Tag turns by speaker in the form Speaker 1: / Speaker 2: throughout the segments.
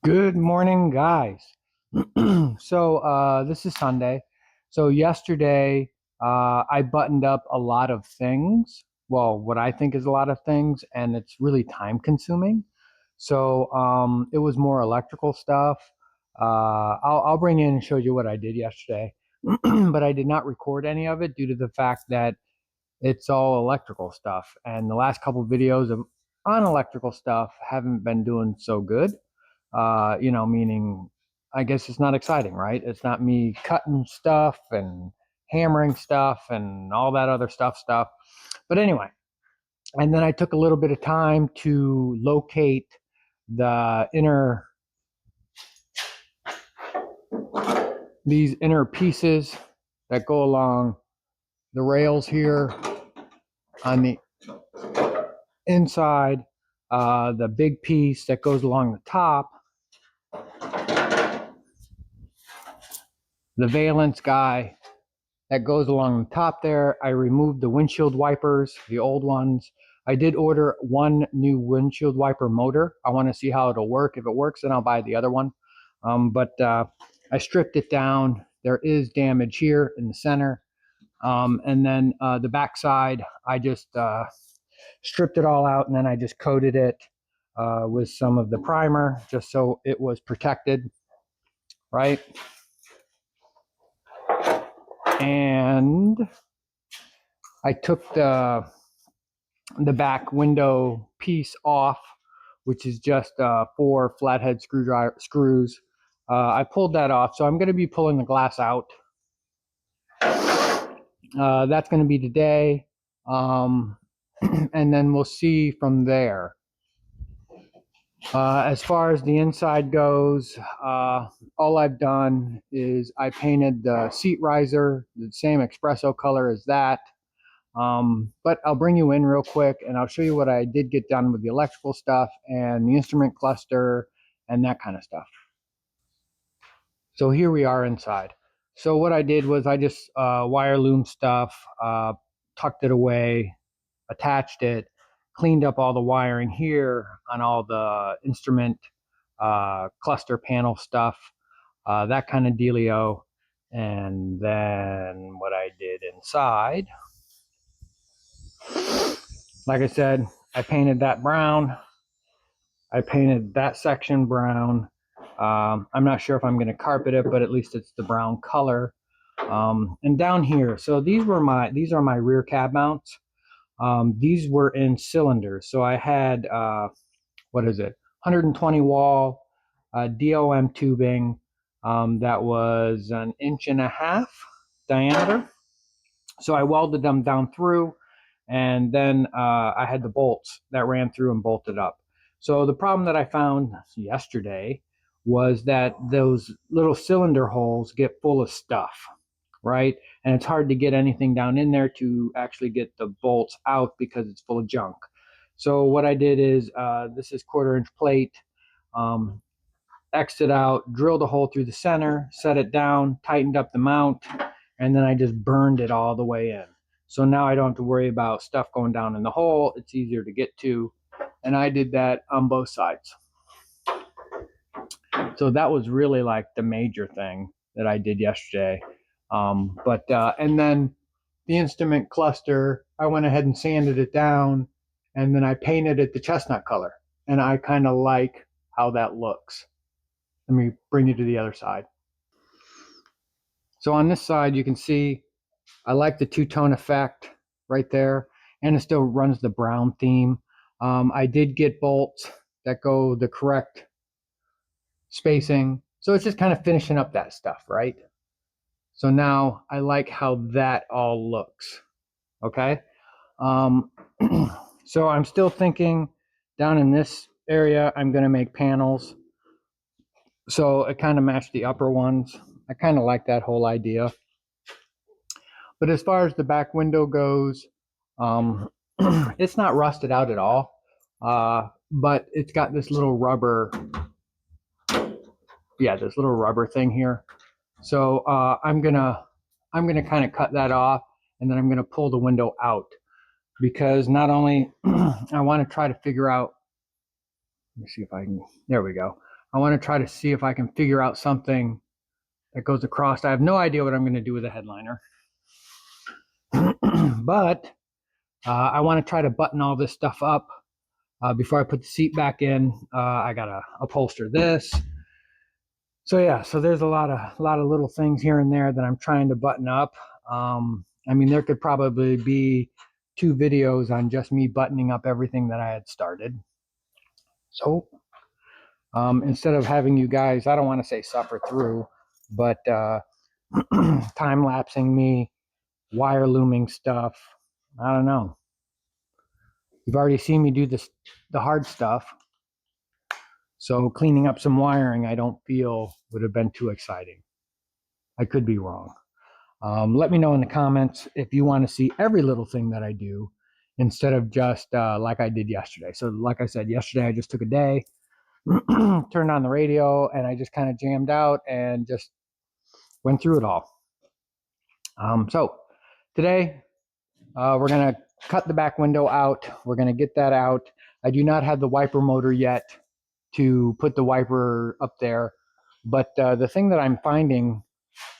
Speaker 1: Good morning, guys. This is Sunday. So yesterday, I buttoned up a lot of things. Well, what I think is a lot of things, and it's really time consuming. It was more electrical stuff. I'll bring in and show you what I did yesterday, but I did not record any of it due to the fact that it's all electrical stuff. And the last couple videos of on electrical stuff haven't been doing so good. Meaning, I guess it's not exciting, right? It's not me cutting stuff and hammering stuff and all that other stuff. But anyway, and then I took a little bit of time to locate these inner pieces that go along the rails here on the inside, the big piece that goes along the top, the valence guy that goes along the top there. I removed the windshield wipers, the old ones. I did order one new windshield wiper motor. I want to see how it'll work. If it works, then I'll buy the other one. I stripped it down. There is damage here in the center. And then the back side, I just stripped it all out, and then I just coated it with some of the primer just so it was protected, right? And I took the back window piece off, which is just 4 flathead screws. I pulled that off, so I'm going to be pulling the glass out. That's going to be today, and then we'll see from there. As far as the inside goes, all I've done is I painted the seat riser the same espresso color as that. But I'll bring you in real quick and I'll show you what I did get done with the electrical stuff and the instrument cluster and that kind of stuff. So here we are inside. So what I did was I just wire loom stuff, tucked it away, attached it, cleaned up all the wiring here on all the instrument cluster panel stuff, that kind of dealio. And then what I did inside, like I said, I painted that brown. I painted that section brown. I'm not sure if I'm going to carpet it, but at least it's the brown color. And down here, so these are my rear cab mounts. These were in cylinders. So I had, 120 wall DOM tubing that was 1.5 inches diameter. So I welded them down through, and then I had the bolts that ran through and bolted up. So the problem that I found yesterday was that those little cylinder holes get full of stuff, right? And it's hard to get anything down in there to actually get the bolts out because it's full of junk. So what I did is, this is 1/4 inch plate, X'd it out, drilled a hole through the center, set it down, tightened up the mount, and then I just burned it all the way in. So now I don't have to worry about stuff going down in the hole. It's easier to get to. And I did that on both sides. So that was really like the major thing that I did yesterday. And then the instrument cluster, I went ahead and sanded it down, and then I painted it the chestnut color. And I kind of like how that looks. Let me bring you to the other side. So on this side, you can see I like the two-tone effect right there, and it still runs the brown theme. I did get bolts that go the correct spacing, so it's just kind of finishing up that stuff, right? So now I like how that all looks, okay? So I'm still thinking down in this area, I'm going to make panels. So it kind of matched the upper ones. I kind of like that whole idea. But as far as the back window goes, it's not rusted out at all, but it's got this little rubber, this little rubber thing here. So I'm gonna kind of cut that off, and then I'm gonna pull the window out, because not only I want to try to figure out. Let me see if I can. There we go. I want to try to see if I can figure out something that goes across. I have no idea what I'm going to do with the headliner. But I want to try to button all this stuff up before I put the seat back in. I got to upholster this. So yeah, so there's a lot of little things here and there that I'm trying to button up. I mean, there could probably be 2 videos on just me buttoning up everything that I had started. So instead of having you guys, I don't want to say suffer through, but time lapsing me, wire looming stuff. I don't know. You've already seen me do the hard stuff. So cleaning up some wiring, I don't feel would have been too exciting. I could be wrong. Let me know in the comments if you want to see every little thing that I do instead of just like I did yesterday. So like I said, yesterday I just took a day, turned on the radio, and I just kind of jammed out and just went through it all. So today we're going to cut the back window out. We're going to get that out. I do not have the wiper motor yet to put the wiper up there. But the thing that I'm finding,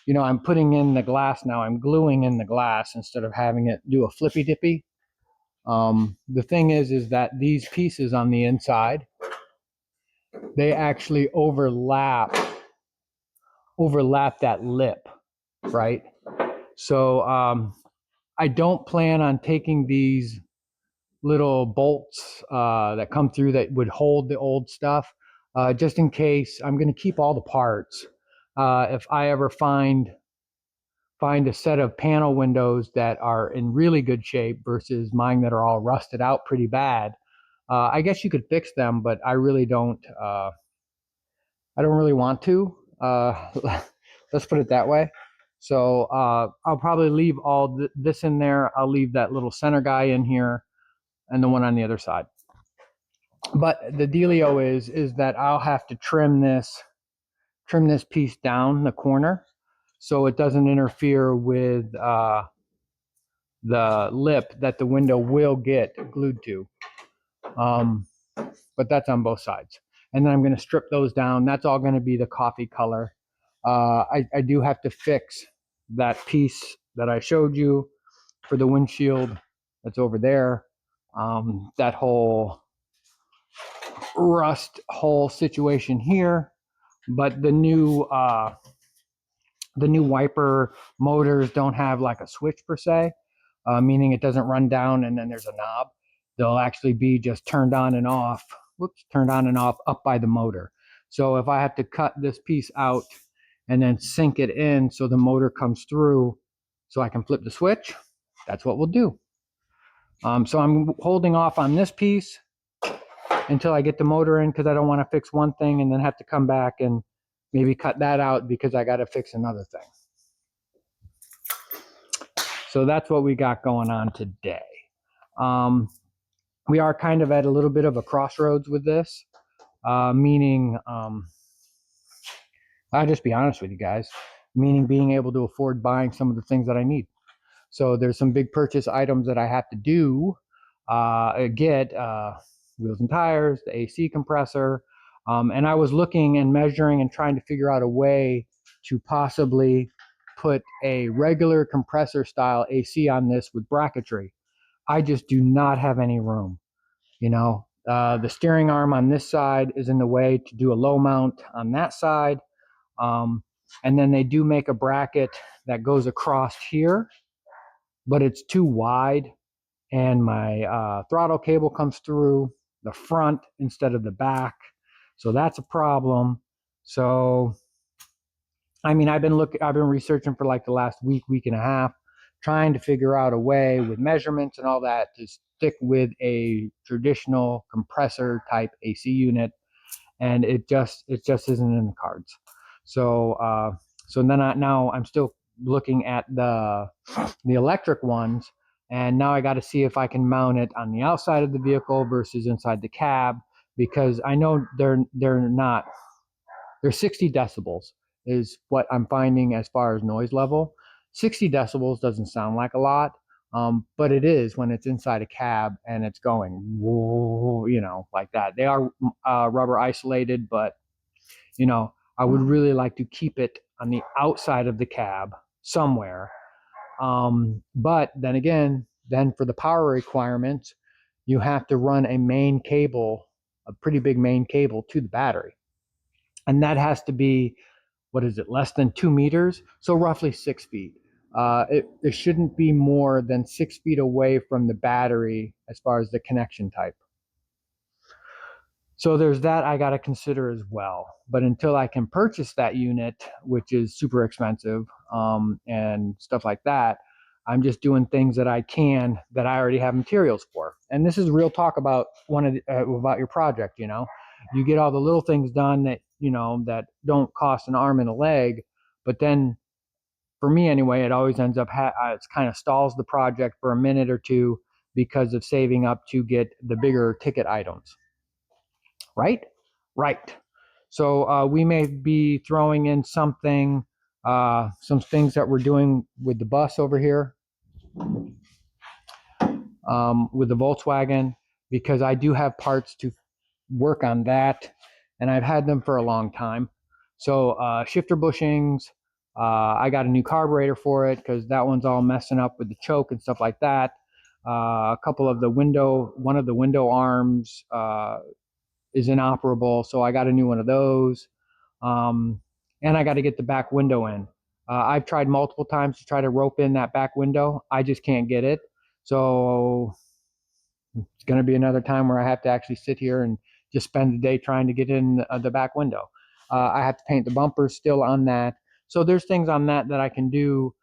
Speaker 1: you know, I'm putting in the glass now. I'm gluing in the glass instead of having it do a flippy dippy. The thing is that these pieces on the inside, they actually overlap that lip, right? So I don't plan on taking these little bolts that come through that would hold the old stuff, just in case. I'm going to keep all the parts. If I ever find a set of panel windows that are in really good shape versus mine that are all rusted out pretty bad, I guess you could fix them, but I really don't. I don't really want to. Let's put it that way. So I'll probably leave all this in there. I'll leave that little center guy in here and the one on the other side. But the dealio is that I'll have to trim this piece down the corner so it doesn't interfere with the lip that the window will get glued to. But that's on both sides. And then I'm going to strip those down. That's all going to be the coffee color. I do have to fix that piece that I showed you for the windshield that's over there. That whole rust hole situation here. But the new wiper motors don't have like a switch per se, meaning it doesn't run down and then there's a knob. They'll actually be just turned on and off. Turned on and off up by the motor. So if I have to cut this piece out and then sink it in so the motor comes through so I can flip the switch, that's what we'll do. So I'm holding off on this piece until I get the motor in because I don't want to fix one thing and then have to come back and maybe cut that out because I got to fix another thing. So that's what we got going on today. We are kind of at a little bit of a crossroads with this, meaning, I'll just be honest with you guys, meaning being able to afford buying some of the things that I need. So there's some big purchase items that I have to do, get wheels and tires, the AC compressor, and I was looking and measuring and trying to figure out a way to possibly put a regular compressor style AC on this with bracketry. I just do not have any room. You know, the steering arm on this side is in the way to do a low mount on that side. And then they do make a bracket that goes across here, but it's too wide. And my throttle cable comes through the front instead of the back. So that's a problem. So, I mean, I've been researching for like the last week and a half, trying to figure out a way with measurements and all that to stick with a traditional compressor type AC unit. And it just isn't in the cards. So now I'm still looking at the electric ones, and now I got to see if I can mount it on the outside of the vehicle versus inside the cab, because I know they're 60 decibels is what I'm finding as far as noise level. 60 decibels doesn't sound like a lot, but it is when it's inside a cab and it's going, whoa, you know, like that. They are rubber isolated, but You know, I would really like to keep it on the outside of the cab somewhere. But then again, then for the power requirements, you have to run a main cable, a pretty big main cable to the battery. And that has to be, what is it, less than 2 meters? So roughly 6 feet. It shouldn't be more than 6 feet away from the battery as far as the connection type. So there's that I got to consider as well. But until I can purchase that unit, which is super expensive, and stuff like that, I'm just doing things that I can that I already have materials for. And this is real talk about about your project. You get all the little things done that that don't cost an arm and a leg, but then for me anyway, it always ends up it kind of stalls the project for a minute or two because of saving up to get the bigger ticket items. Right? Right. So we may be throwing in some things that we're doing with the bus over here, with the Volkswagen, because I do have parts to work on that, and I've had them for a long time. So shifter bushings, I got a new carburetor for it because that one's all messing up with the choke and stuff like that. A couple of one of the window arms is inoperable, so I got a new one of those. And I got to get the back window in. I've tried multiple times to try to rope in that back window. I just can't get it. So it's going to be another time where I have to actually sit here and just spend the day trying to get in the back window. I have to paint the bumpers still on that. So there's things on that I can do,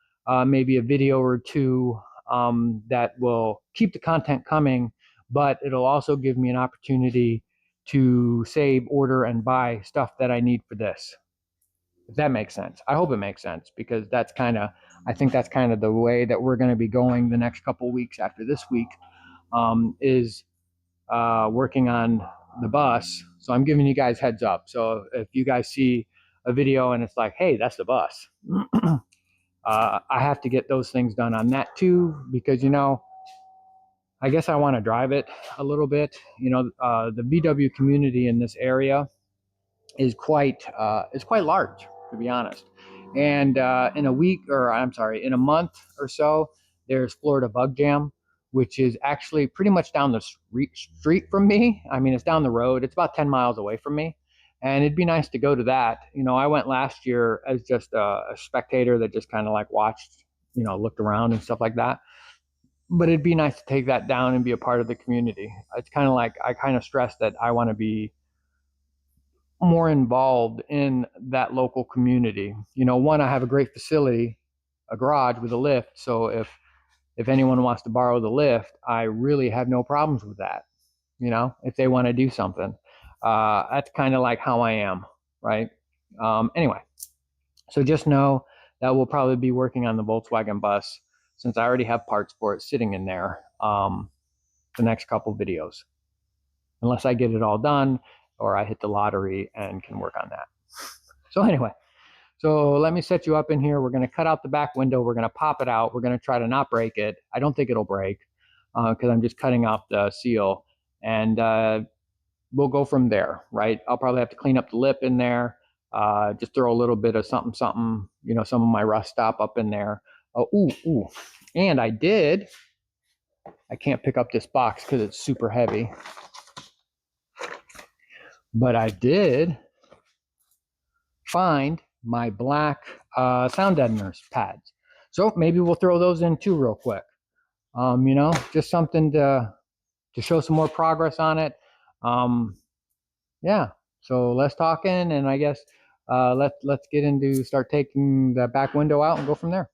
Speaker 1: maybe a video or two, that will keep the content coming, but it'll also give me an opportunity to save, order, and buy stuff that I need for this. If that makes sense. I hope it makes sense, because I think that's kind of the way that we're going to be going the next couple weeks after this week, is working on the bus. So I'm giving you guys heads up. So if you guys see a video and it's like, hey, that's the bus, I have to get those things done on that too, because I guess I want to drive it a little bit. The VW community in this area is quite large, to be honest. And in a month or so, there's Florida Bug Jam, which is actually pretty much down the street from me. I mean, it's down the road. It's about 10 miles away from me. And it'd be nice to go to that. I went last year as just a spectator that just kind of like watched, looked around and stuff like that. But it'd be nice to take that down and be a part of the community. It's kind of like, I kind of stress that I want to be more involved in that local community. One, I have a great facility, a garage with a lift. So if anyone wants to borrow the lift, I really have no problems with that. If they want to do something, that's kind of like how I am, right? Anyway, so just know that we'll probably be working on the Volkswagen bus, since I already have parts for it sitting in there, the next couple videos, unless I get it all done or I hit the lottery and can work on that. So anyway, so let me set you up in here. We're going to cut out the back window. We're going to pop it out. We're going to try to not break it. I don't think it'll break, because I'm just cutting off the seal, and we'll go from there, right? I'll probably have to clean up the lip in there, just throw a little bit of something, some of my rust stop up in there. Ooh. And I can't pick up this box because it's super heavy, but I did find my black sound deadeners pads. So maybe we'll throw those in too real quick. Just something to show some more progress on it. Yeah, so less talking, and I guess let's get into start taking the back window out and go from there.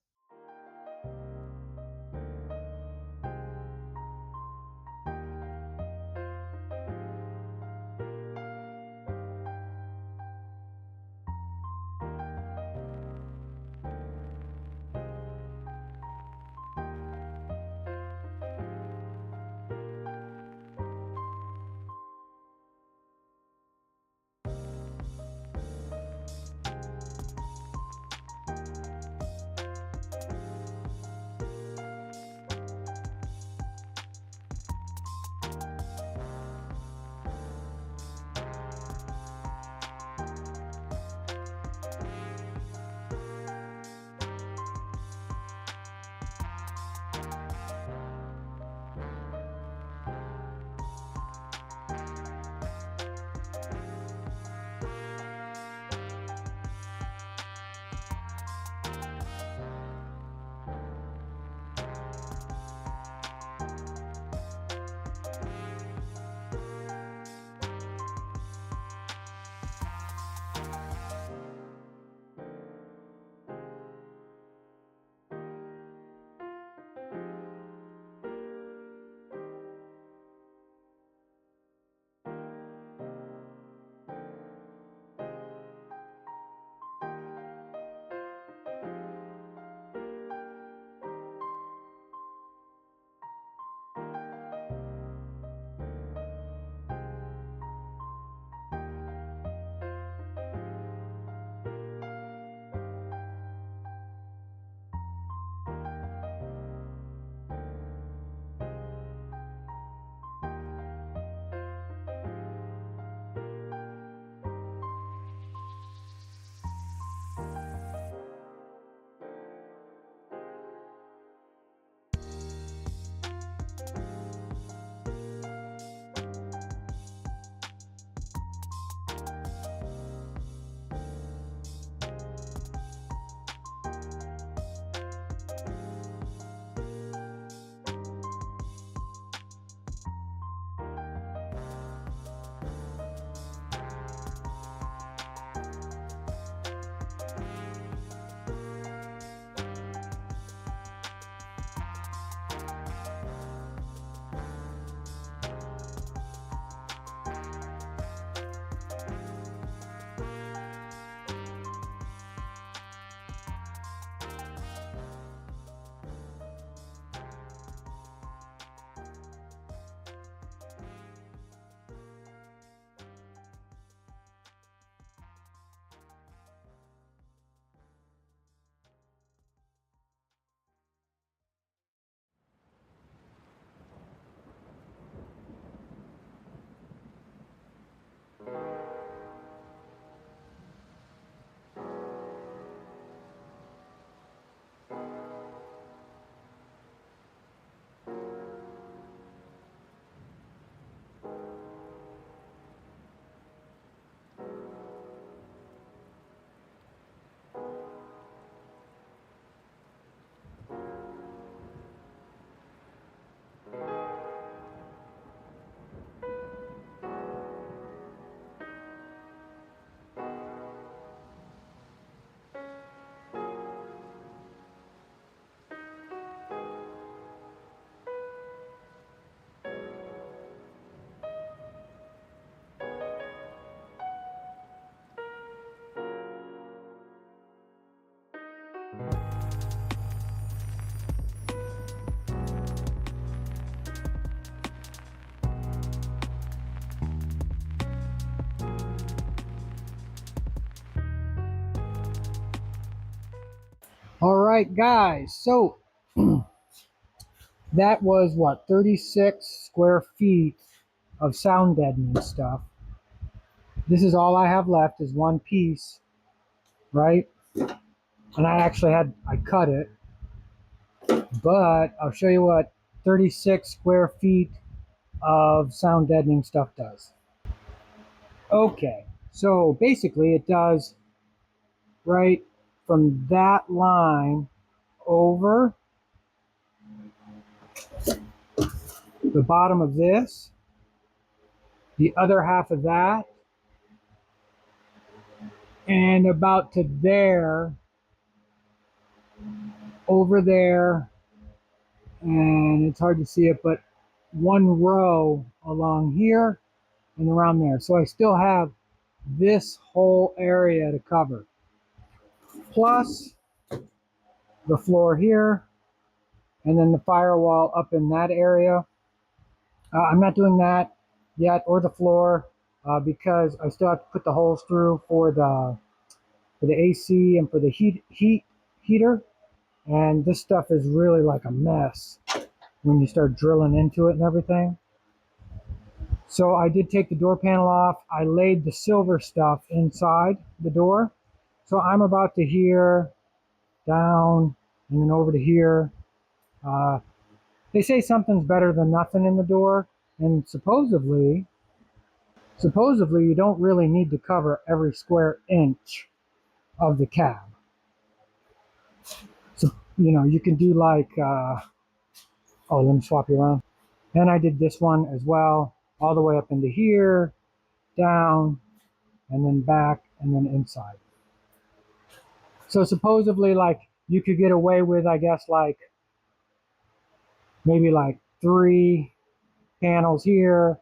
Speaker 1: All right, guys. So that was what, 36 square feet of sound deadening stuff. This is all I have left is one piece, right? And I cut it, but I'll show you what 36 square feet of sound deadening stuff does. Okay, so basically it does right from that line over the bottom of this, the other half of that, and about to there, over there, and it's hard to see it, but one row along here and around there. So I still have this whole area to cover, plus the floor here, and then the firewall up in that area. I'm not doing that yet, or the floor, because I still have to put the holes through for the AC and for the heater. And this stuff is really like a mess when you start drilling into it and everything. So I did take the door panel off. I laid the silver stuff inside the door. So I'm about to here, down, and then over to here. Uh, they say something's better than nothing in the door, and supposedly you don't really need to cover every square inch of the cab. So, you can do like, oh, let me swap you around. And I did this one as well, all the way up into here, down, and then back, and then inside. So supposedly, like, you could get away with, I guess, like, maybe like 3 panels here,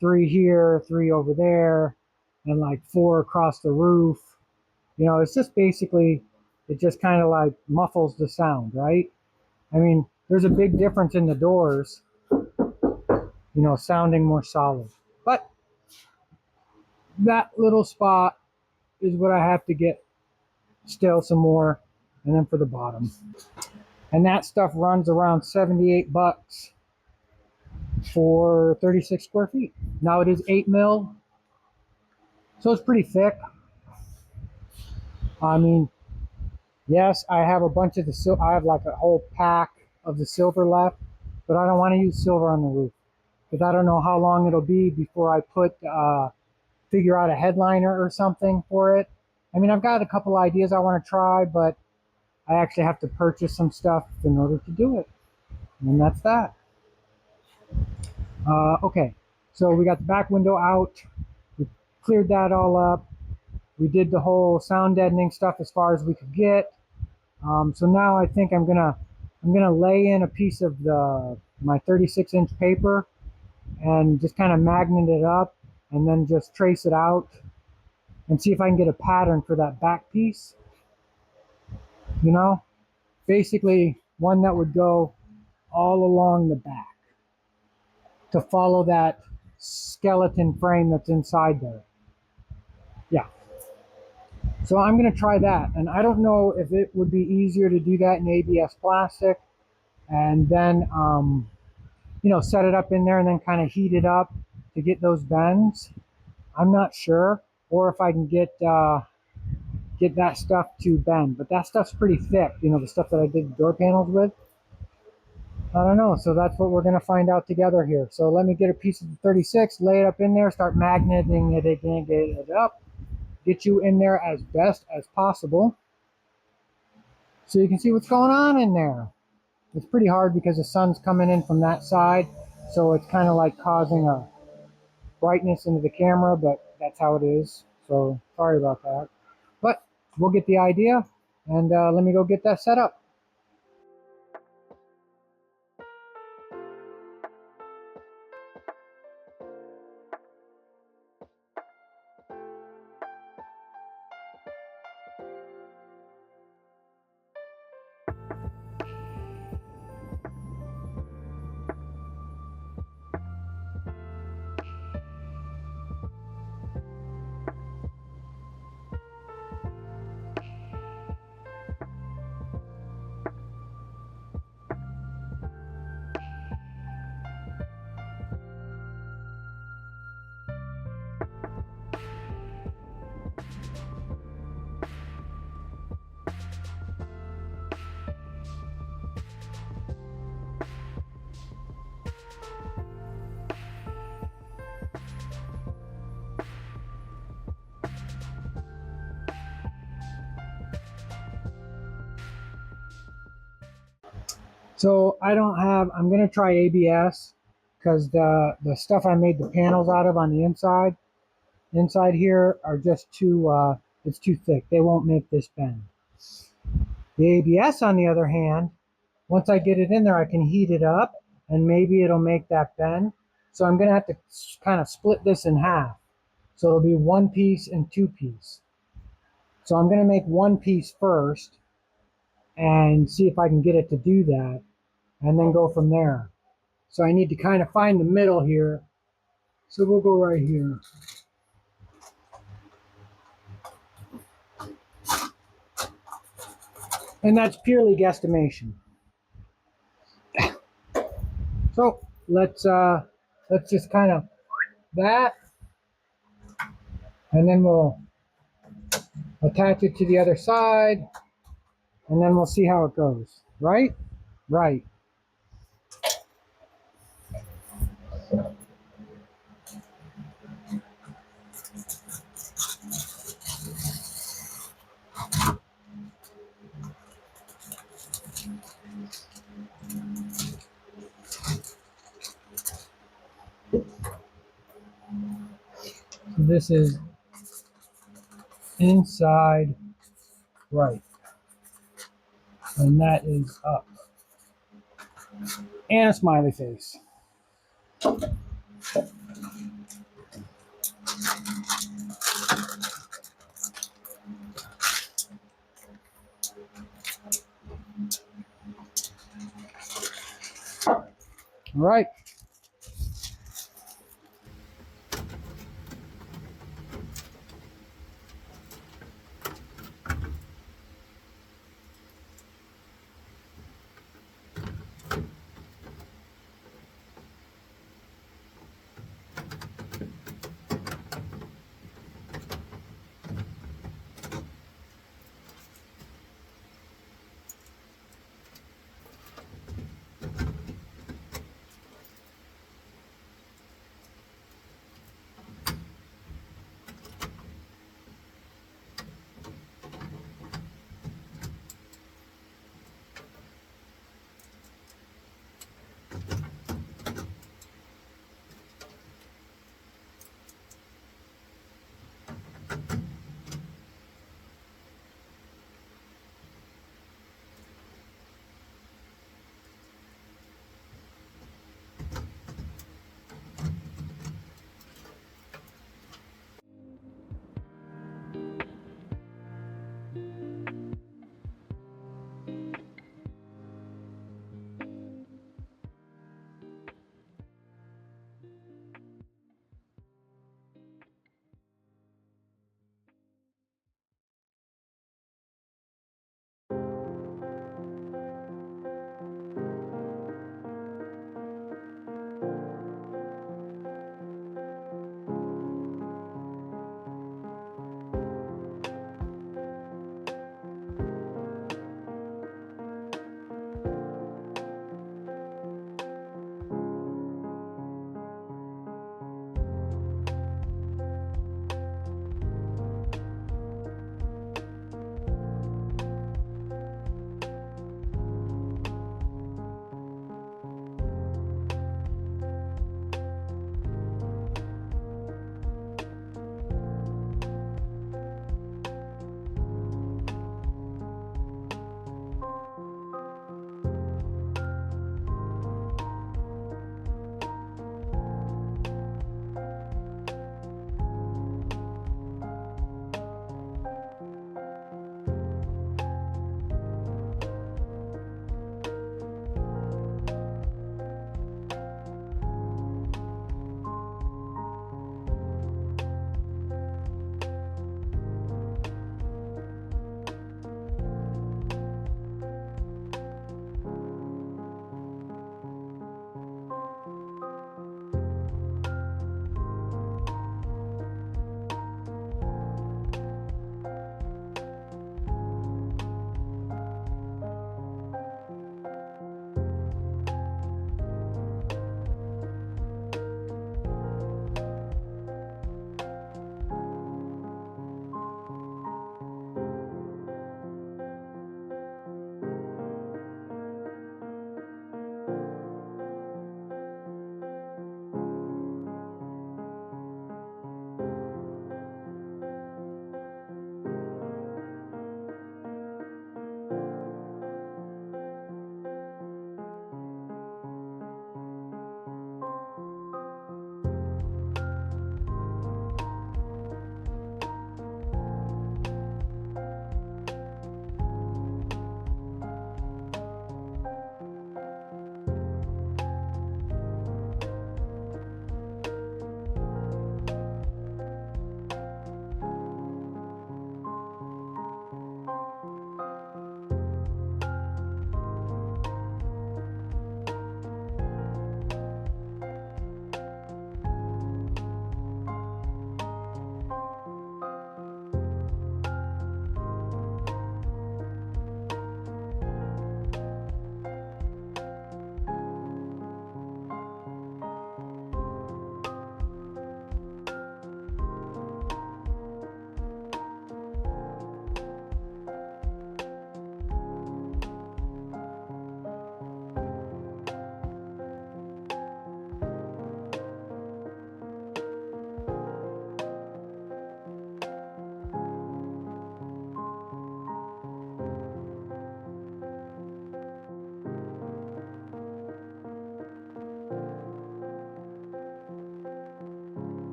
Speaker 1: 3 here, 3 over there, and like 4 across the roof. It's just basically, it just kind of like muffles the sound, right? I mean, there's a big difference in the doors, sounding more solid. But that little spot is what I have to get still some more, and then for the bottom. And that stuff runs around 78 bucks for 36 square feet. Now it is 8 mil, so it's pretty thick. I mean, yes, I have a bunch of I have like a whole pack of the silver left, but I don't want to use silver on the roof because I don't know how long it'll be before I figure out a headliner or something for it. I mean, I've got a couple ideas I want to try, but I actually have to purchase some stuff in order to do it. And that's that. Okay, so we got the back window out. We cleared that all up. We did the whole sound deadening stuff as far as we could get. So now I think I'm gonna lay in a piece of my 36-inch paper and just kind of magnet it up, and then just trace it out and see if I can get a pattern for that back piece. Basically one that would go all along the back to follow that skeleton frame that's inside there. Yeah. So I'm going to try that. And I don't know if it would be easier to do that in ABS plastic and then, set it up in there and then kind of heat it up to get those bends. I'm not sure. Or if I can get that stuff to bend. But that stuff's pretty thick, the stuff that I did the door panels with. I don't know. So that's what we're going to find out together here. So let me get a piece of the 36, lay it up in there, start magneting it again, get it up, get you in there as best as possible so you can see what's going on in there. It's pretty hard because the sun's coming in from that side, so it's kind of like causing a brightness into the camera, but that's how it is. So sorry about that. But we'll get the idea, and let me go get that set up. So I'm gonna try ABS because the stuff I made the panels out of on the inside here are just too it's too thick. They won't make this bend. The ABS, on the other hand, once I get it in there, I can heat it up and maybe it'll make that bend. So I'm gonna have to kind of split this in half. So it'll be one piece and two piece. So I'm gonna make one piece first and see if I can get it to do that and then go from there. So I need to kind of find the middle here. So we'll go right here. And that's purely guesstimation. So let's just kind of that, and then we'll attach it to the other side, and then we'll see how it goes. Right? Right. So this is inside right, and that is up. And a smiley face. All right.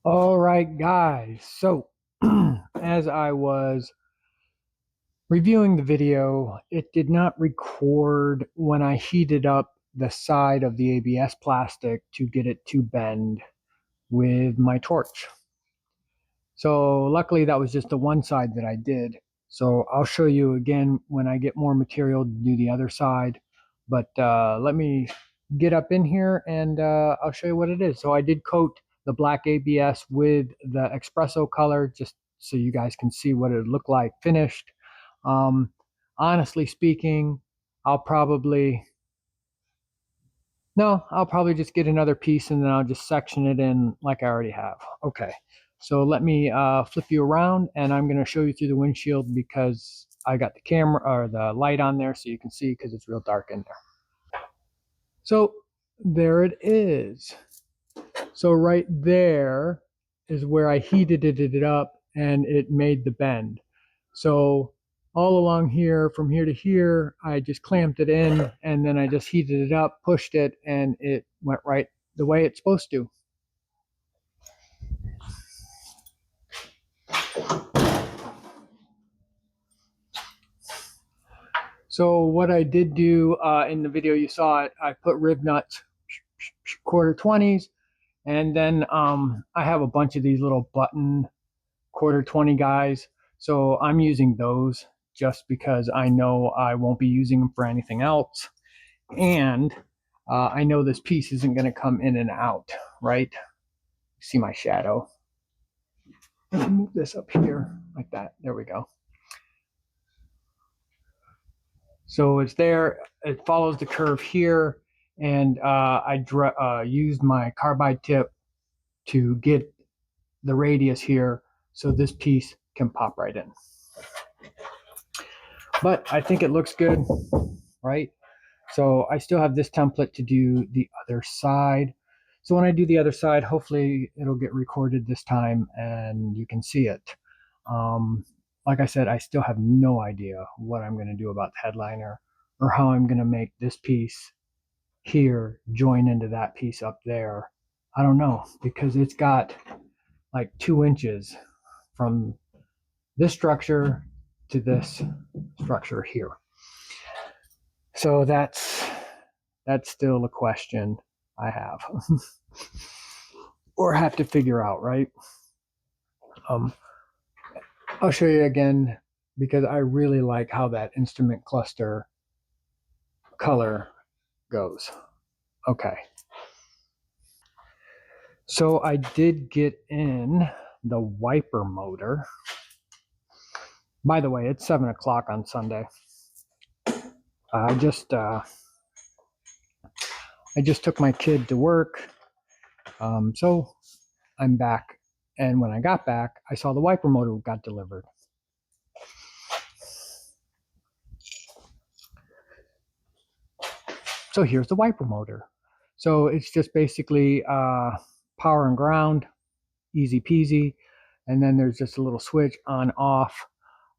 Speaker 1: All right, guys. So, as I was reviewing the video, it did not record when I heated up the side of the ABS plastic to get it to bend with my torch. So, luckily, that was just the one side that I did. So, I'll show you again when I get more material to do the other side. But let me get up in here and I'll show you what it is. So, I did coat the black ABS with the espresso color just so you guys can see what it looked like finished. Um, Honestly speaking, I'll probably just get another piece and then I'll just section it in like I already have. Okay, so let me flip you around and I'm going to show you through the windshield because I got the camera or the light on there so you can see because it's real dark in there. So there it is. So right there is where I heated it up and it made the bend. So all along here, from here to here, I just clamped it in and then I just heated it up, pushed it, and it went right the way it's supposed to. So what I did do in the video you saw it, I put rib nuts, quarter 20s, and then I have a bunch of these little button quarter 20 guys. So I'm using those just because I know I won't be using them for anything else. And I know this piece isn't going to come in and out, right? See my shadow. Let me move this up here like that. There we go. So it's there. It follows the curve here. And I used my carbide tip to get the radius here so this piece can pop right in. But I think it looks good, right? So I still have this template to do the other side. So when I do the other side, hopefully it'll get recorded this time and you can see it. Like I said, I still have no idea what I'm going to do about the headliner or how I'm going to make this piece here join into that piece up there. I don't know because it's got like 2 inches from this structure to this structure here. So that's still a question I have or have to figure out, right? I'll show you again because I really like how that instrument cluster color goes. Okay. So I did get in the wiper motor. By the way, it's 7 o'clock on Sunday. I just took my kid to work. So I'm back. And when I got back, I saw the wiper motor got delivered. So here's the wiper motor. So it's just basically power and ground, easy peasy. And then there's just a little switch on off.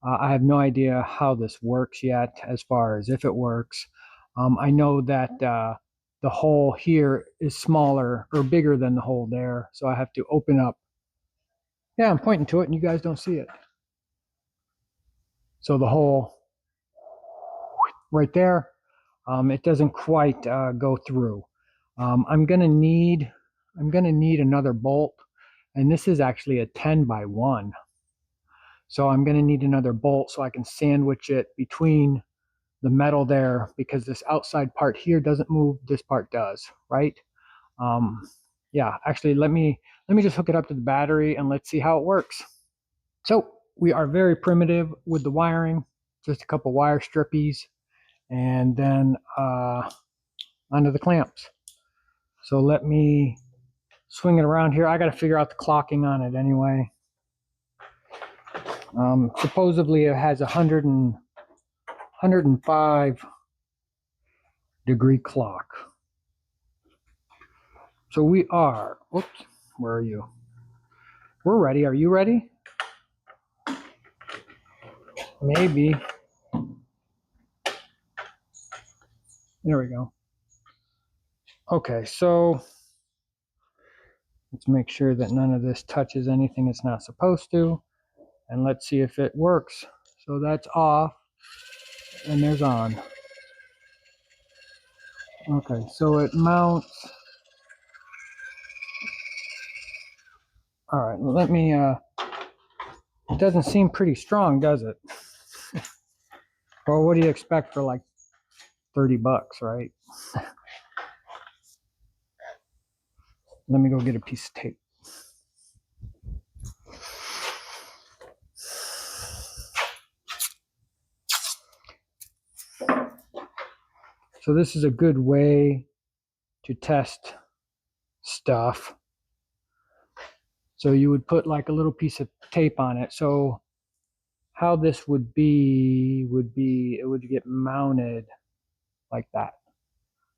Speaker 1: I have no idea how this works yet as far as if it works. I know that the hole here is smaller or bigger than the hole there. So I have to open up. Yeah, I'm pointing to it and you guys don't see it. So the hole right there, it doesn't quite go through. I'm gonna need another bolt, and this is actually a 10 by 1. So I'm gonna need another bolt so I can sandwich it between the metal there because this outside part here doesn't move, this part does, right? Yeah, actually let me just hook it up to the battery and let's see how it works. So we are very primitive with the wiring, just a couple wire strippies and then onto the clamps. So let me swing it around here. I got to figure out the clocking on it anyway. Supposedly it has 105 degree clock. So we are, whoops, where are you? We're ready. Are you ready? Maybe. There we go. Okay, so Let's make sure that none of this touches anything it's not supposed to. And let's see if it works. So that's off and there's on. Okay, so it mounts. All right, let me, it doesn't seem pretty strong, does it? Or what do you expect for like 30 bucks, right? Let me go get a piece of tape. So this is a good way to test stuff. So you would put like a little piece of tape on it. So how this would be, it would get mounted like that.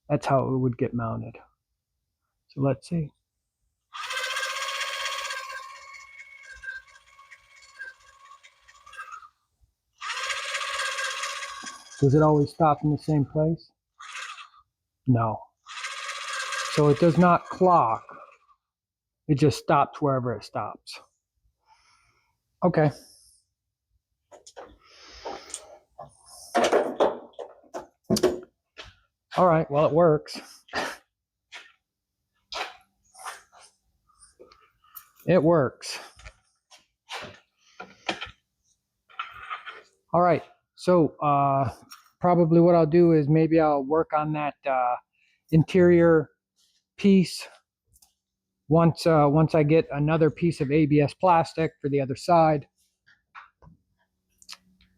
Speaker 1: That's how it would get mounted. So let's see. Does it always stop in the same place? No. So it does not clock. It just stops wherever it stops. Okay. All right, well, it works. It works. All right, so probably what I'll do is maybe I'll work on that interior piece once I get another piece of ABS plastic for the other side.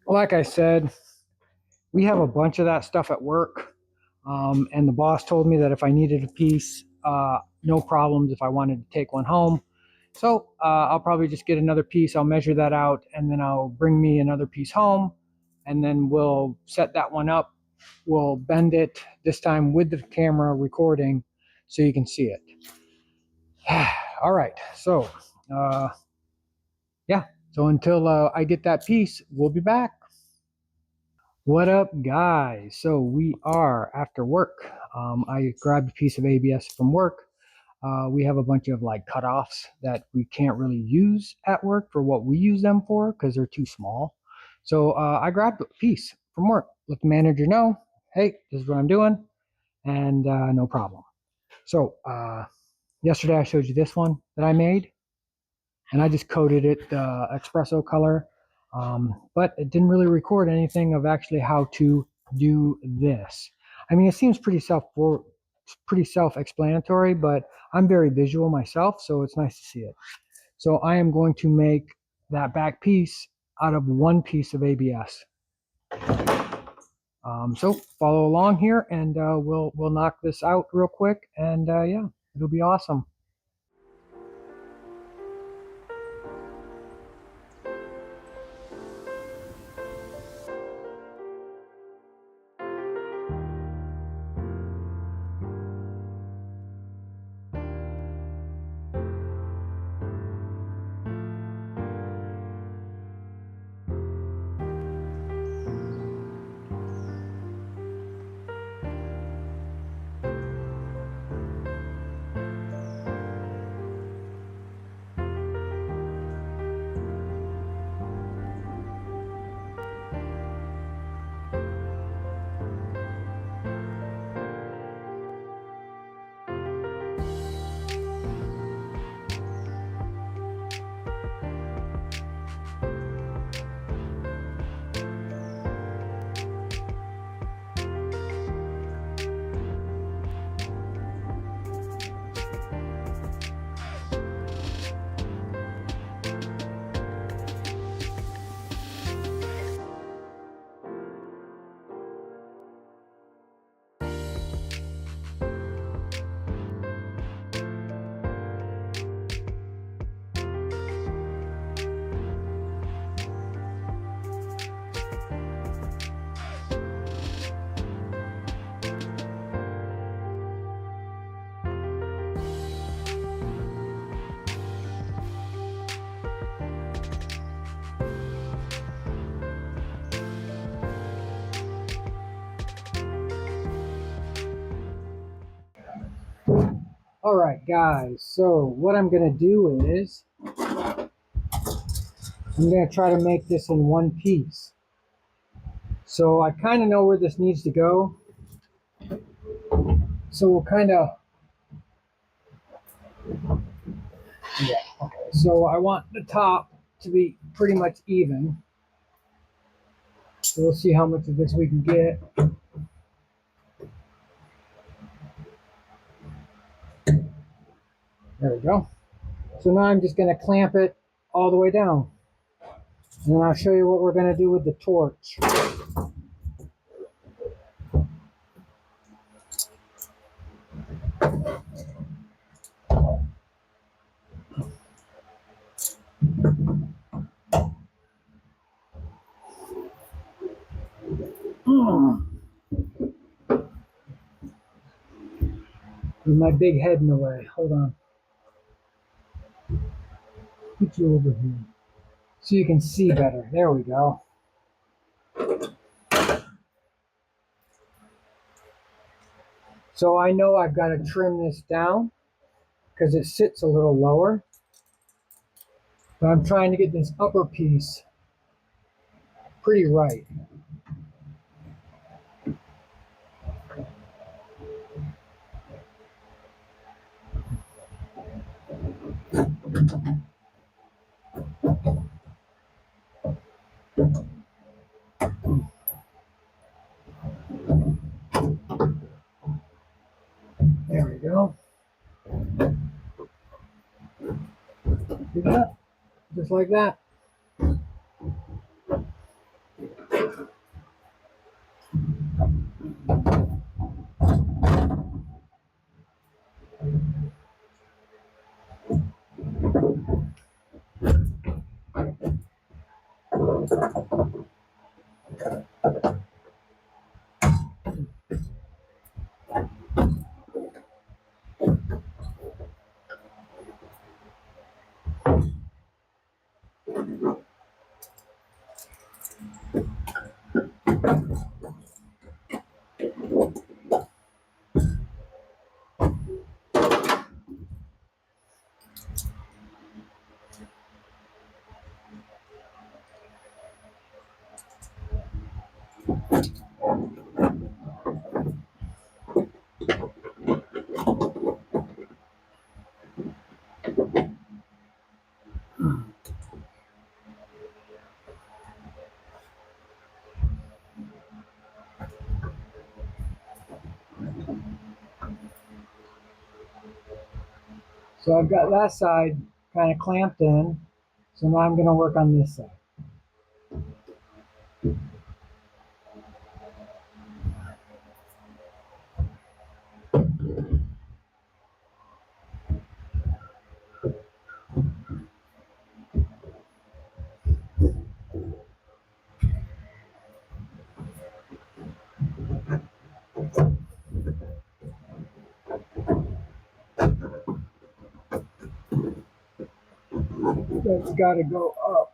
Speaker 1: Like I said, we have a bunch of that stuff at work, and the boss told me that if I needed a piece, no problems if I wanted to take one home. So I'll probably just get another piece. I'll measure that out, and then I'll bring me another piece home, and then we'll set that one up. We'll bend it, this time with the camera recording, so you can see it. All right, so yeah, so until I get that piece, we'll be back. What up, guys? So we are after work. I grabbed a piece of ABS from work. We have a bunch of like cutoffs that we can't really use at work for what we use them for because they're too small. So I grabbed a piece from work. Let the manager know, hey, this is what I'm doing, and no problem. So yesterday I showed you this one that I made, and I just coated it espresso color, but it didn't really record anything of actually how to do this. I mean, it seems pretty self-explanatory, but I'm very visual myself, so it's nice to see it. So I am going to make that back piece out of one piece of ABS. So follow along here, and we'll knock this out real quick, and yeah, it'll be awesome. All right, guys. So what I'm going to do is I'm going to try to make this in one piece. So I kind of know where this needs to go. So we'll kind of, yeah, okay. So I want the top to be pretty much even. So we'll see how much of this we can get. There we go. So now I'm just going to clamp it all the way down. And then I'll show you what we're going to do with the torch. With my big head in the way. Hold on. Get you over here. So you can see better. There we go. So I know I've got to trim this down because it sits a little lower. But I'm trying to get this upper piece pretty right. There we go. See that? Just like that. So I've got that side kind of clamped in. So now I'm going to work on this side. That's got to go up.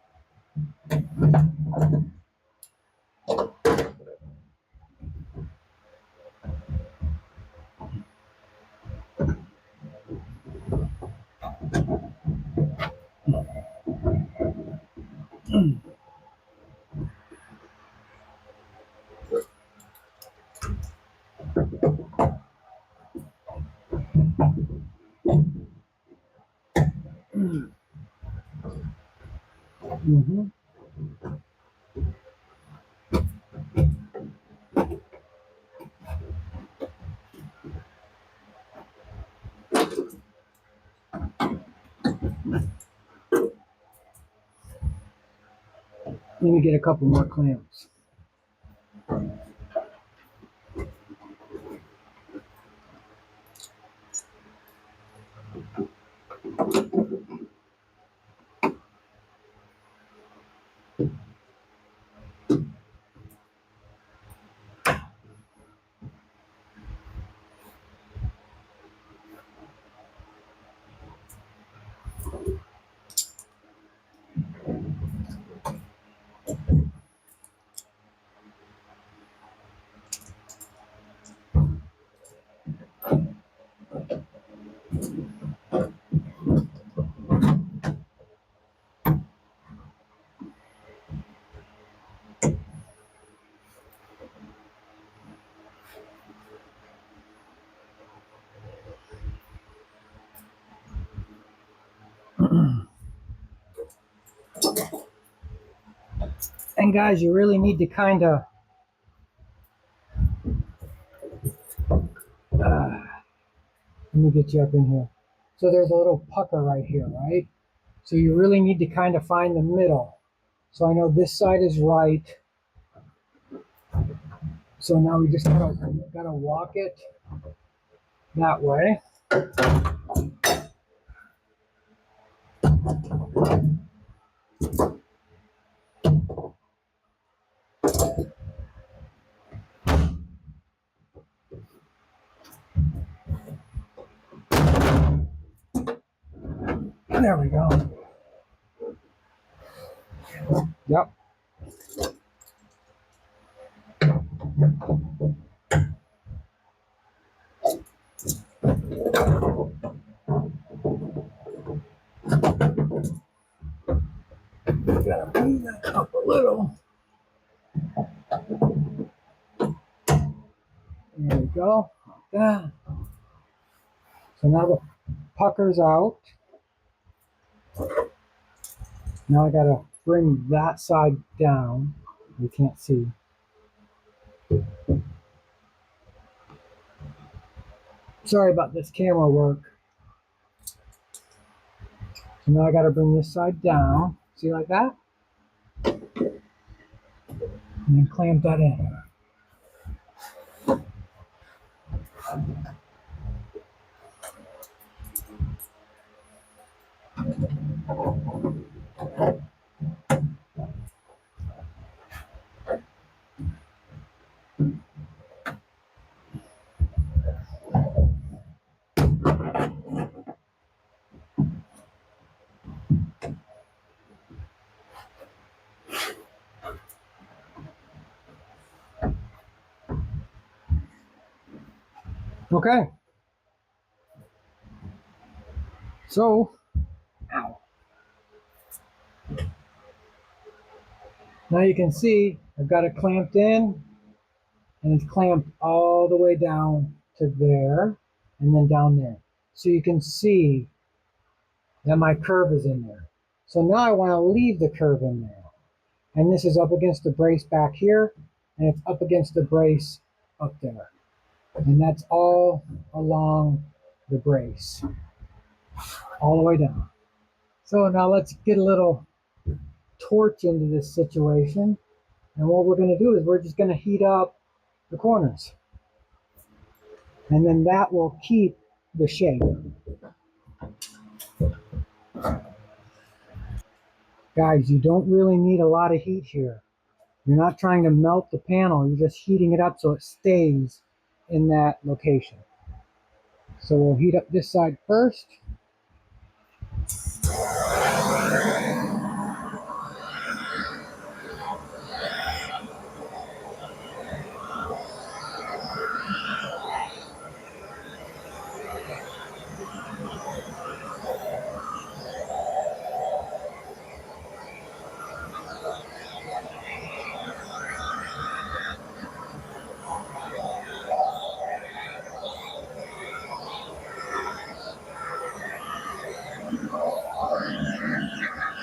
Speaker 1: Mm-hmm. Let me get a couple more clamps. And guys, you really need to kind of let me get you up in here. So there's a little pucker right here, right? So you really need to kind of find the middle. So I know this side is right. So now we just gotta walk it that way. There we go. Yep. Gotta move that up a little. There we go. Like that. So now the pucker's out. Now I gotta bring that side down. You can't see. Sorry about this camera work. So now I gotta bring this side down. See, like that? And then clamp that in. Okay. So, ow. Now you can see I've got it clamped in, and it's clamped all the way down to there and then down there. So you can see that my curve is in there. So now I want to leave the curve in there. And this is up against the brace back here, and it's up against the brace up there. And that's all along the brace, all the way down. So now let's get a little torch into this situation. And what we're going to do is we're just going to heat up the corners. And then that will keep the shape. Guys, you don't really need a lot of heat here. You're not trying to melt the panel, you're just heating it up so it stays in that location. So we'll heat up this side first.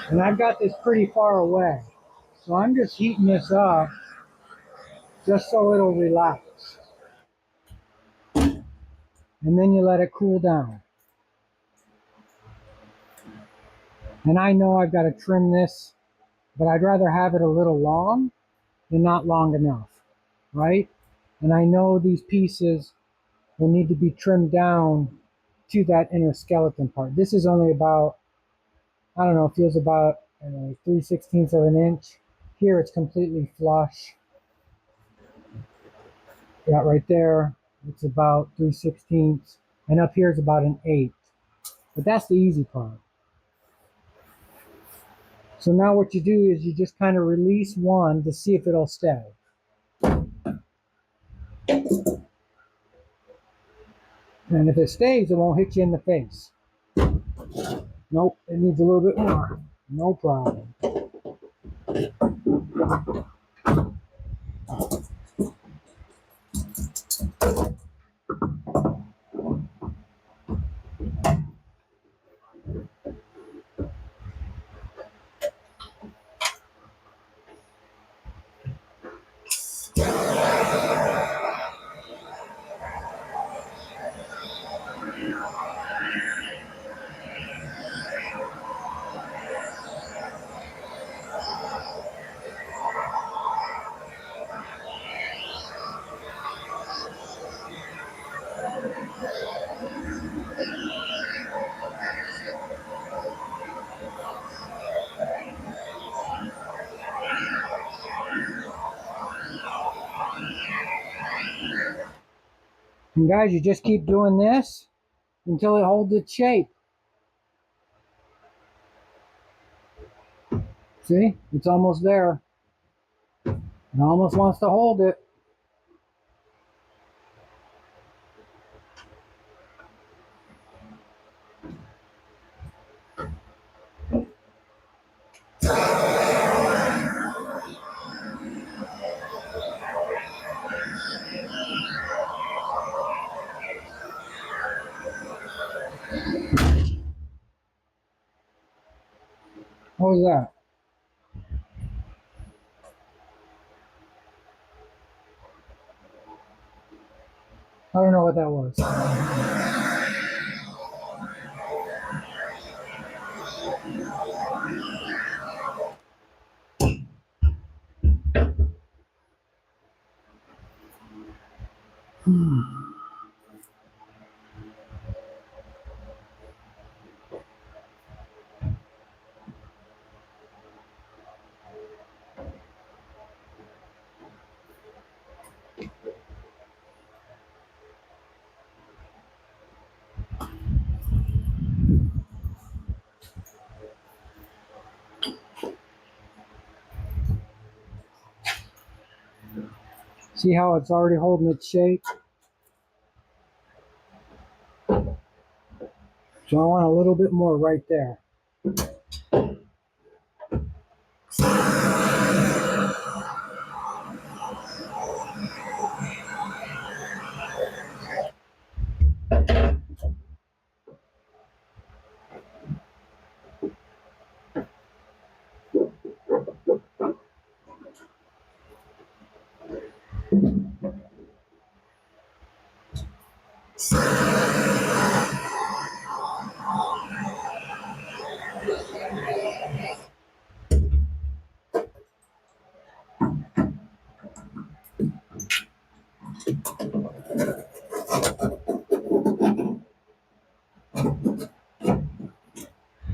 Speaker 1: And I've got this pretty far away. So I'm just heating this up just so it'll relax. And then you let it cool down. And I know I've got to trim this, but I'd rather have it a little long than not long enough, right? And I know these pieces will need to be trimmed down to that inner skeleton part. This is only about, I don't know, it feels about 3/16 of an inch. Here it's completely flush. Yeah, right there, it's about 3/16, and up here is about an 1/8. But that's the easy part. So now what you do is you just kind of release one to see if it'll stay. And if it stays, it won't hit you in the face. Nope, it needs a little bit more. No problem. And guys, you just keep doing this until it holds its shape. See, it's almost there. It almost wants to hold it. What was that? I don't know what that was. See how it's already holding its shape? So I want a little bit more right there.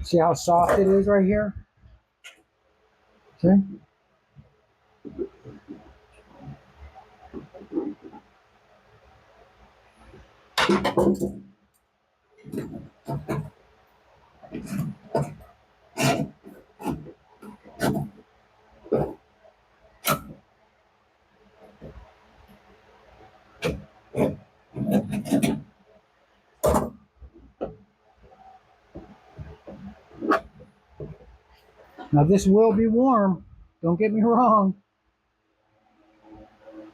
Speaker 1: See how soft it is right here? See? Now this will be warm. Don't get me wrong.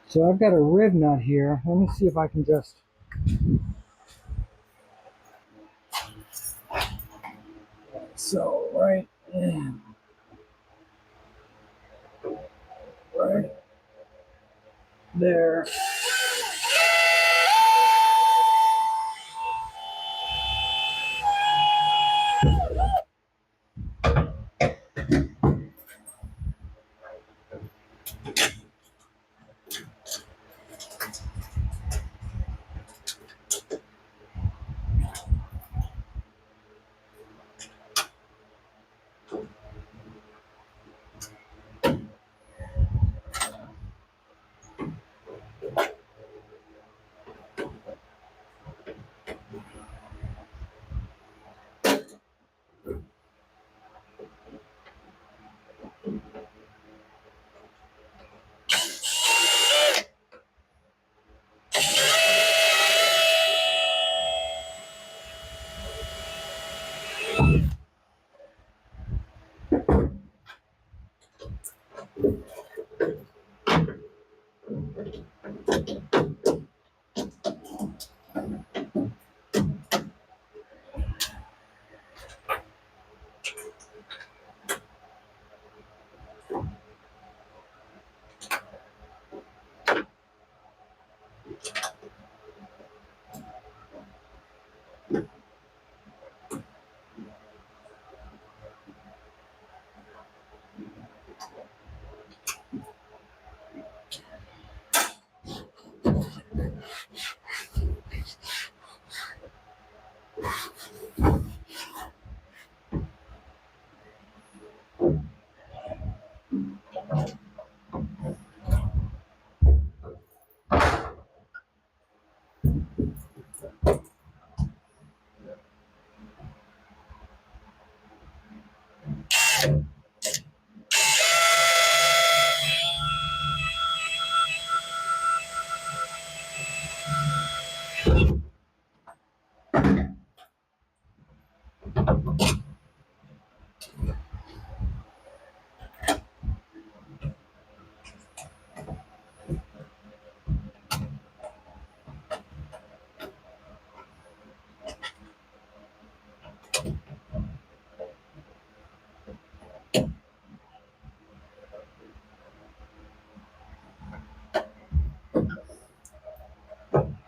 Speaker 1: So I've got a rib nut here. Let me see if I can just... So right there.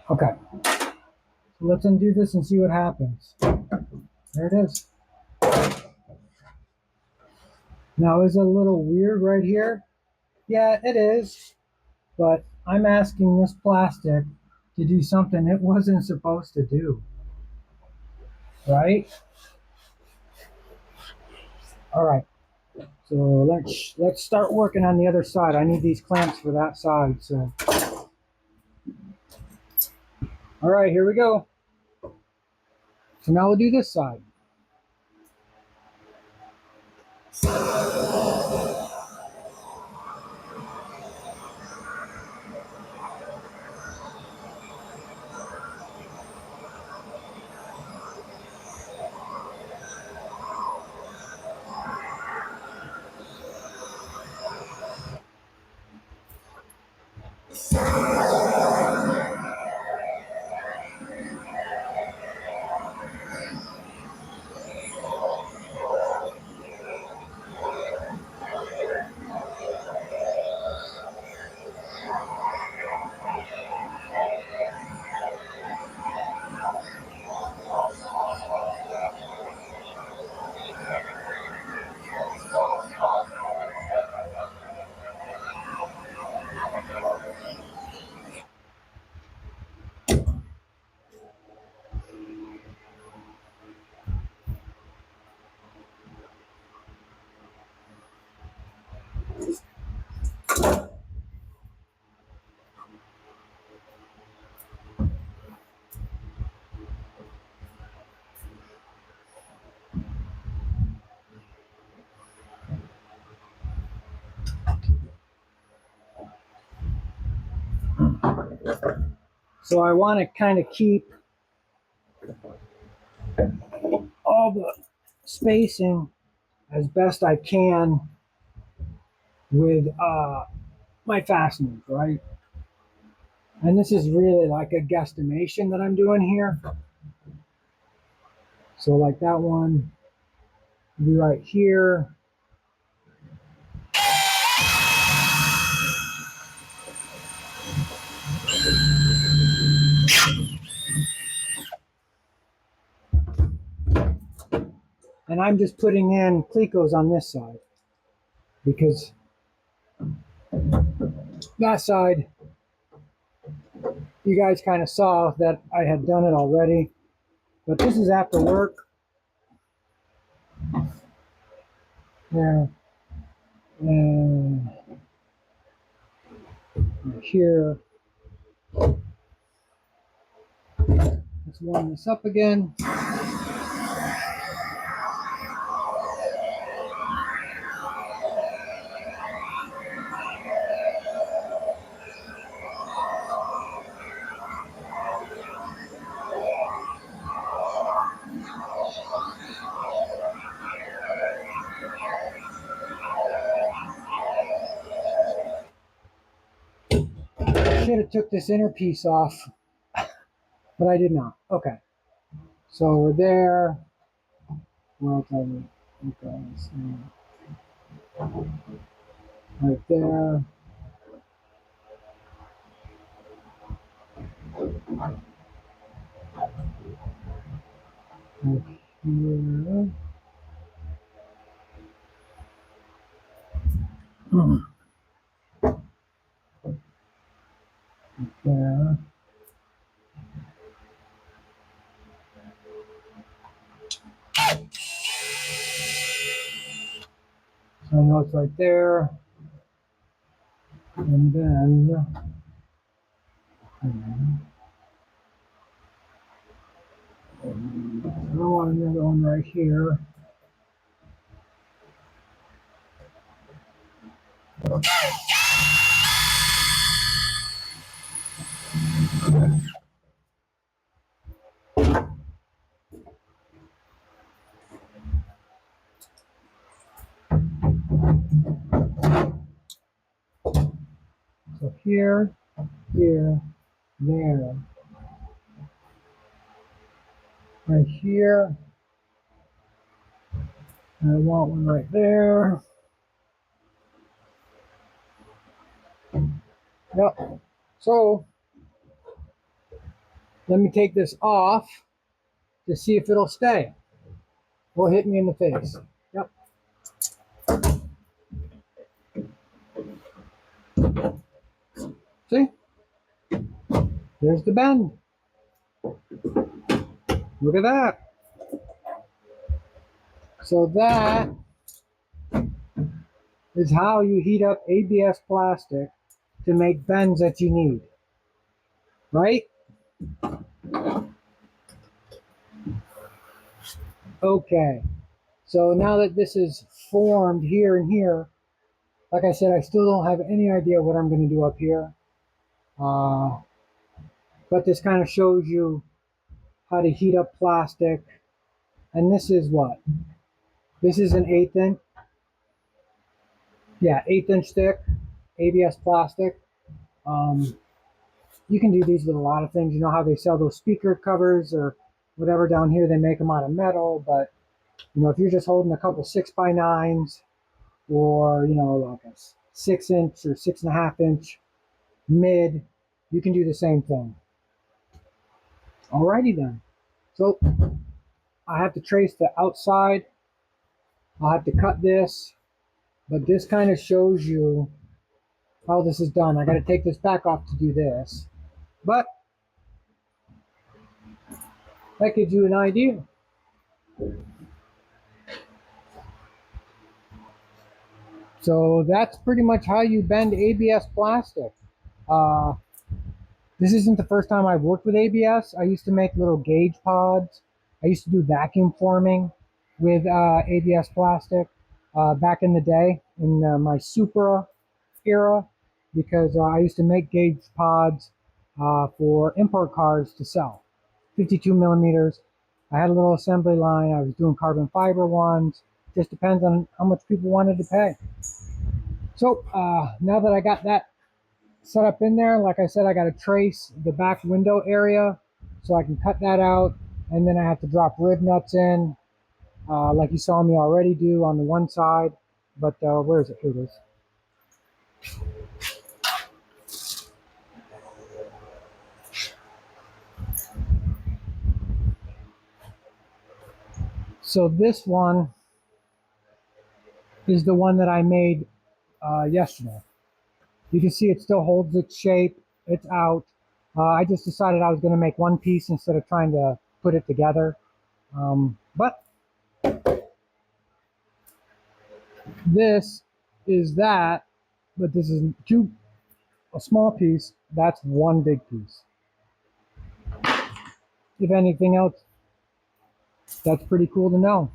Speaker 1: Okay, so let's undo this and see what happens. There it is. Now, is it a little weird right here? Yeah, it is. But I'm asking this plastic to do something it wasn't supposed to do. Right? All right. So let's start working on the other side. I need these clamps for that side. So, all right, here we go. So now we'll do this side. So I want to kind of keep all the spacing as best I can with my fasteners, right? And this is really like a guesstimation that I'm doing here. So like that one will be right here. And I'm just putting in clecos on this side because that side, you guys kind of saw that I had done it already. But this is after work. Yeah. And here, let's warm this up again. Should have took this inner piece off, but I did not. Okay, so we're there. Well, okay, so right there. Right here. There. So I know it's right there. And then I want another one right here. So here, here, there. Right here. And I want one right there. Yep. So Let me take this off to see if it'll stay or hit me in the face. Yep. See? There's the bend. Look at that. So that is how you heat up ABS plastic to make bends that you need. Right? Okay. So now that this is formed here and here, like I said, I still don't have any idea what I'm going to do up here. But this kind of shows you how to heat up plastic. And this is what? This is an 1/8 inch. Yeah, 1/8 inch thick ABS plastic. Um, you can do these with a lot of things. You know how they sell those speaker covers or whatever down here, they make them out of metal. But, you know, if you're just holding a couple 6x9s or, you know, like a 6 inch or 6.5 inch mid, you can do the same thing. Alrighty then. So I have to trace the outside. I'll have to cut this, but this kind of shows you how this is done. I got to take this back off to do this, but that gives you an idea. So that's pretty much how you bend ABS plastic. Uh, this isn't the first time I've worked with ABS. I used to make little gauge pods. I used to do vacuum forming with ABS plastic back in the day in my Supra era, because I used to make gauge pods for import cars to sell. 52 millimeters. I had a little assembly line. I was doing carbon fiber ones. Just depends on how much people wanted to pay. So now that I got that set up in there, like I said, I got to trace the back window area so I can cut that out, and then I have to drop rib nuts in, like you saw me already do on the one side. But where is it? Here it is. So this one is the one that I made yesterday. You can see it still holds its shape. It's out. I just decided I was going to make one piece instead of trying to put it together. But this is that, but this is a small piece. That's one big piece. If anything else, that's pretty cool to know.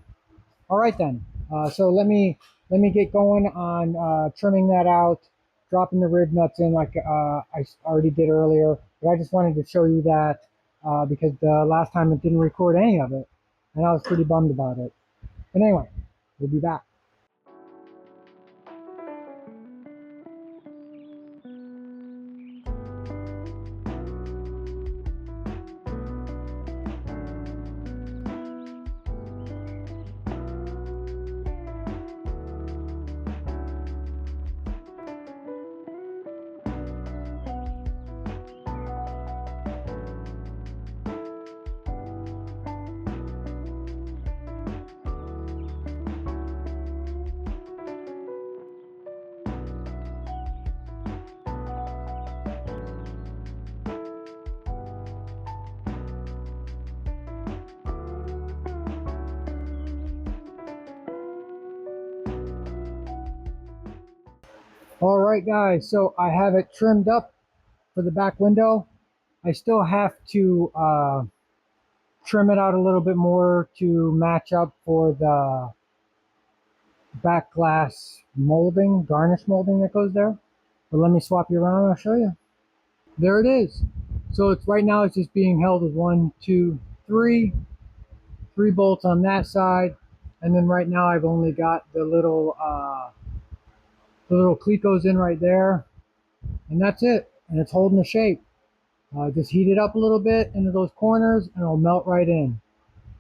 Speaker 1: All right then. So let me get going on trimming that out, dropping the rib nuts in like I already did earlier. But I just wanted to show you that because the last time it didn't record any of it, and I was pretty bummed about it. But anyway, we'll be back. All right, guys. So I have it trimmed up for the back window. I still have to trim it out a little bit more to match up for the back glass molding, garnish molding that goes there. But let me swap you around and I'll show you. There it is. So it's right now it's just being held with 1, 2, 3, 3 bolts on that side, and then right now I've only got the little cleat goes in right there, and that's it. And it's holding the shape. Just heat it up a little bit into those corners, and it'll melt right in.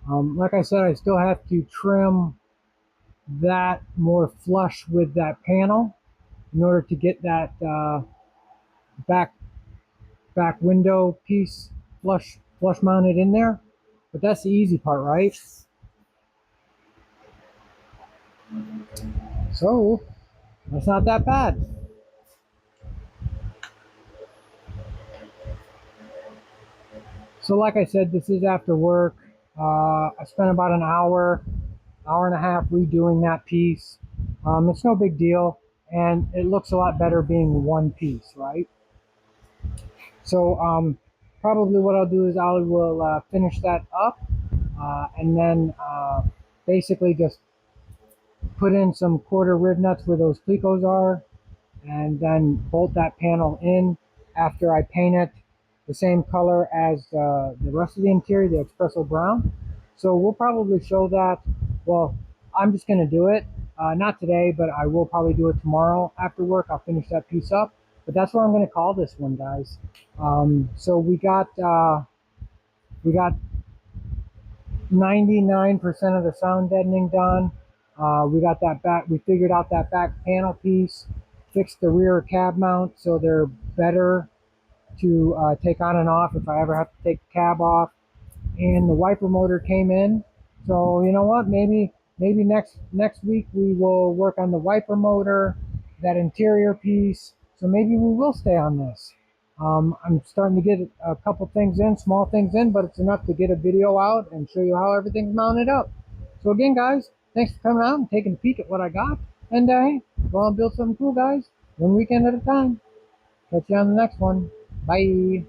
Speaker 1: Like I said, I still have to trim that more flush with that panel in order to get that back window piece flush flush mount it in there. But that's the easy part, right? So that's not that bad. So like I said, this is after work. I spent about an hour and a half redoing that piece. It's no big deal, and it looks a lot better being one piece, right? So probably what I'll do is I will finish that up, and then basically just put in some quarter rib nuts where those plicos are, and then bolt that panel in after I paint it the same color as the rest of the interior, the espresso brown. So we'll probably show that. Well, I'm just going to do it. Not today, but I will probably do it tomorrow after work. I'll finish that piece up. But that's what I'm going to call this one, guys. So we got 99% of the sound deadening done. We got that back. We figured out that back panel piece, fixed the rear cab mount so they're better to take on and off if I ever have to take the cab off. And the wiper motor came in. So you know what? Maybe next week we will work on the wiper motor, that interior piece. So maybe we will stay on this. I'm starting to get a couple things in, small things in, but it's enough to get a video out and show you how everything's mounted up. So again, guys, thanks for coming out and taking a peek at what I got. And hey, go on and build something cool, guys. One weekend at a time. Catch you on the next one. Bye.